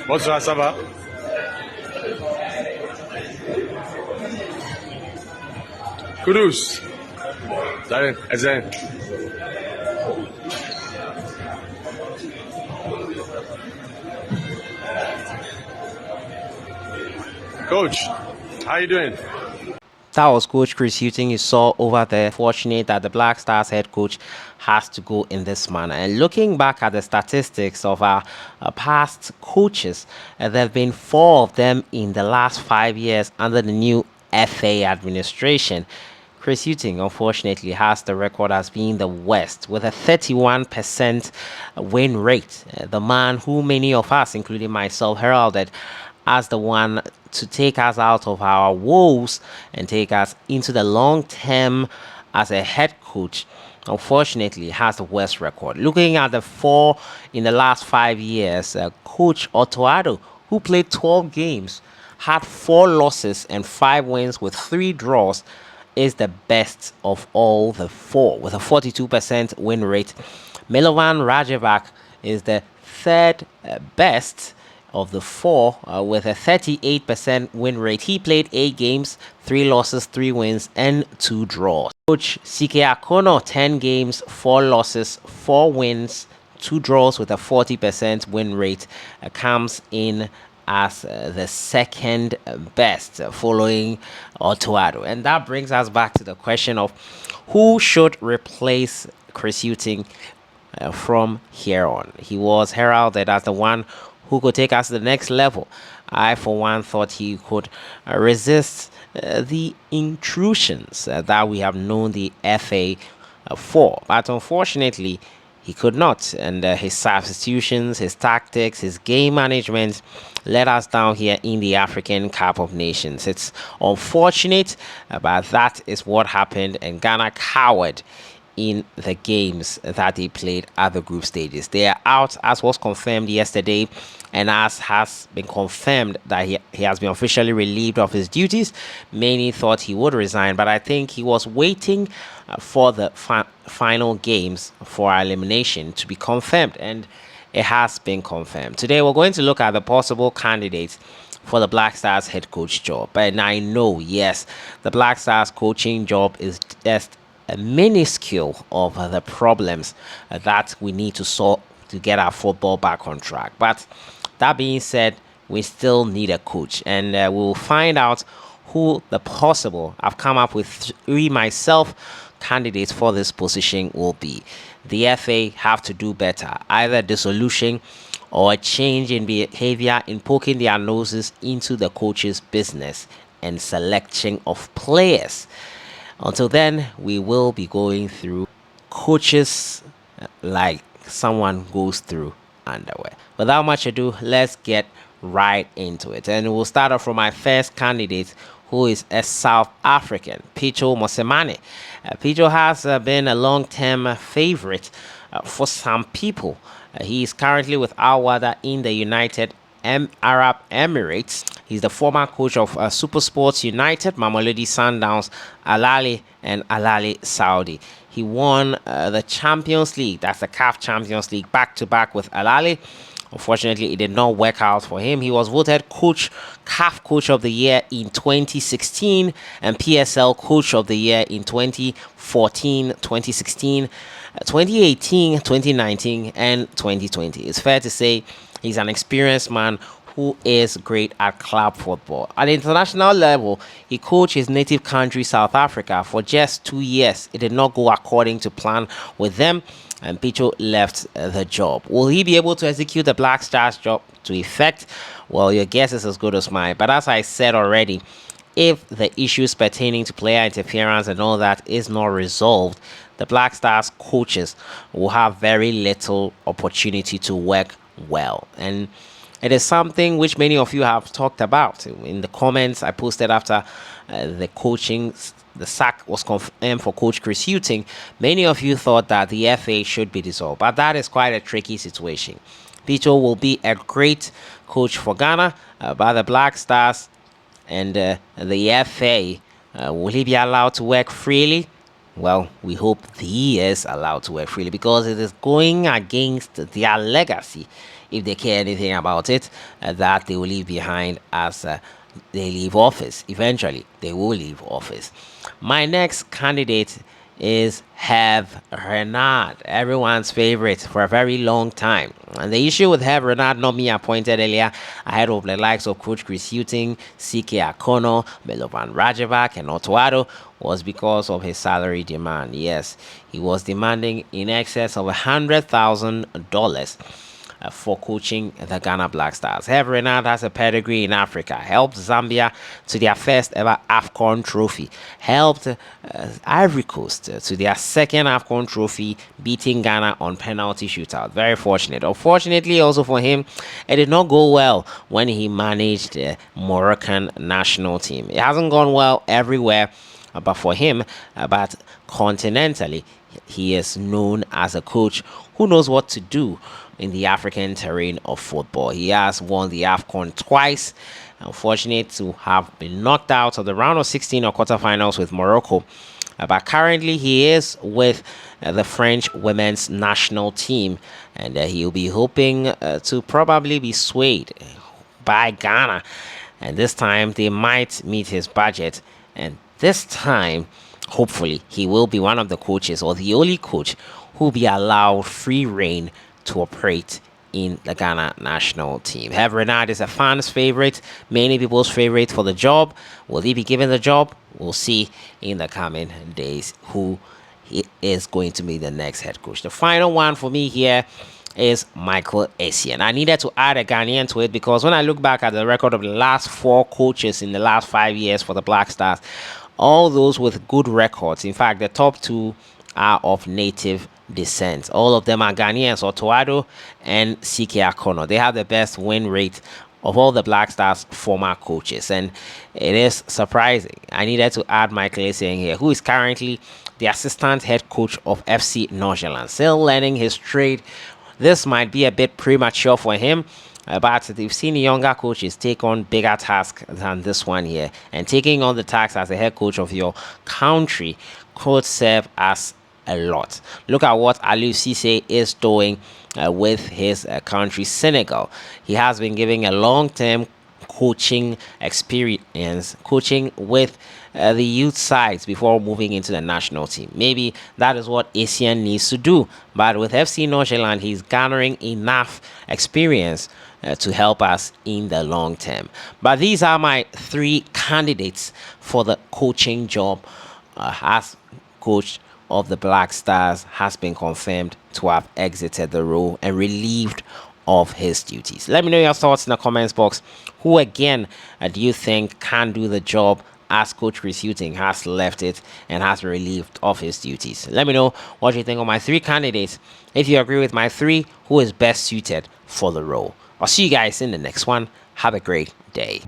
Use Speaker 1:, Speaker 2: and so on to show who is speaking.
Speaker 1: Bonsoir, ça va? Kudus. Salut, Essien. Coach, how you doing?
Speaker 2: That was Coach Chris Hughton you saw over there. Fortunate that the Black Stars head coach has to go in this manner. And looking back at the statistics of our past coaches, there have been 4 of them in the last 5 years under the new FA administration. Chris Hughton, unfortunately, has the record as being the worst with a 31% win rate. The man who many of us, including myself, heralded as the one to take us out of our woes and take us into the long term as a head coach, unfortunately has the worst record. Looking at the 4 in the last 5 years, Coach Otoado, who played 12 games, had 4 losses and 5 wins with 3 draws, is the best of all the 4 with a 42% win rate. Milovan Rajevac is the 3rd best of the 4 with a 38% win rate. He played 8 games, 3 losses, 3 wins, and 2 draws. Coach Sike Akono, 10 games, 4 losses, 4 wins, 2 draws with a 40% win rate, comes in as the 2nd best, following Otoado. And that brings us back to the question of who should replace Chris Hughton from here on. He was heralded as the one who could take us to the next level. I, for one, thought he could resist the intrusions that we have known the FA for. But unfortunately, he could not. And his substitutions, his tactics, his game management let us down here in the African Cup of Nations. It's unfortunate, but that is what happened. And Ghana cowered in the games that they played at the group stages. They are out, as was confirmed yesterday, and as has been confirmed that he has been officially relieved of his duties. Many thought he would resign, but I think he was waiting for the final games for our elimination to be confirmed, and it has been confirmed. Today we're going to look at the possible candidates for the Black Stars head coach job. And I know, yes, the Black Stars coaching job is just a minuscule of the problems that we need to solve to get our football back on track. But that being said, we still need a coach, and we'll find out who the possible, I've come up with 3 myself, candidates for this position will be. The FA have to do better, either dissolution or a change in behavior in poking their noses into the coach's business and selection of players. Until then, we will be going through coaches like someone goes through underwear. Without much ado, let's get right into it. And we'll start off from my first candidate, who is a South African, Pitso Mosimane. Pitso has been a long-term favorite for some people. He is currently with Al Wahda in the United Arab Emirates. He's the former coach of Supersports United, Mamelodi Sundowns, Al Ahly, and Al Ahly Saudi. He won the Champions League, that's the CAF Champions League, back-to-back with Al Ahly. Unfortunately, it did not work out for him. He was voted CAF Coach of the Year in 2016 and PSL Coach of the Year in 2014, 2016, 2018, 2019, and 2020. It's fair to say he's an experienced man who is great at club football. At the international level, he coached his native country, South Africa, for just 2 years. It did not go according to plan with them, and Pitso left the job. Will he be able to execute the Black Stars job to effect? Well, your guess is as good as mine. But as I said already, if the issues pertaining to player interference and all that is not resolved, the Black Stars coaches will have very little opportunity to work well. And it is something which many of you have talked about in the comments I posted after the sack was confirmed for Coach Chris Hughton. Many of you thought that the FA should be dissolved, but that is quite a tricky situation. Pitso will be a great coach for Ghana, but the Black Stars and the FA, will he be allowed to work freely? well, we hope he is allowed to work freely because it is going against their legacy, if they care anything about it, that they will leave behind as they leave office. Eventually, they will leave office. My next candidate is Herve Renard, everyone's favorite for a very long time. And the issue with Herve Renard not being appointed earlier ahead of the likes of Coach Chris Hughton, CK Akono, Milovan Rajevac, and Otuado was because of his salary demand. Yes, he was demanding in excess of $100,000 for coaching the Ghana Black Stars. Herve Renard has a pedigree in Africa, helped Zambia to their first ever AFCON trophy, helped Ivory Coast to their second AFCON trophy, beating Ghana on penalty shootout. Very fortunate. Unfortunately, also for him, it did not go well when he managed the Moroccan national team. It hasn't gone well everywhere, but for him, but continentally, he is known as a coach who knows what to do in the African terrain of football. He has won the AFCON twice. Unfortunate to have been knocked out of the round of 16 or quarterfinals with Morocco. But currently he is with the French women's national team, and he'll be hoping to probably be swayed by Ghana. And this time they might meet his budget, and this time hopefully he will be one of the coaches or the only coach who will be allowed free reign to operate in the Ghana national team. Herve Renard is a fan's favorite, many people's favorite for the job. Will he be given the job? We'll see in the coming days who is going to be the next head coach. The final one for me here is Michael Essien. I needed to add a Ghanaian to it because when I look back at the record of the last 4 coaches in the last 5 years for the Black Stars, all those with good records, in fact, the top 2 are of native descent. All of them are Ghanaians, Otuado and CK Akono. They have the best win rate of all the Black Stars former coaches, and it is surprising. I needed to add Michael Essien here, who is currently the assistant head coach of FC Nordsjælland, still learning his trade. This might be a bit premature for him, but they've seen younger coaches take on bigger tasks than this one here, and taking on the task as a head coach of your country could serve as a lot. Look at what Aliou Cisse is doing with his country, Senegal. He has been giving a long-term coaching experience, coaching with the youth sides before moving into the national team. Maybe that is what Essien needs to do. But with FC Nordsjælland, he's garnering enough experience to help us in the long term. But these are my 3 candidates for the coaching job as coach of the Black Stars has been confirmed to have exited the role and relieved of his duties. Let me know your thoughts in the comments box. Who again do you think can do the job as Coach Chris Hughton has left it and has been relieved of his duties? Let me know what you think of my 3 candidates. If you agree with my 3, who is best suited for the role? I'll see you guys in the next one. Have a great day.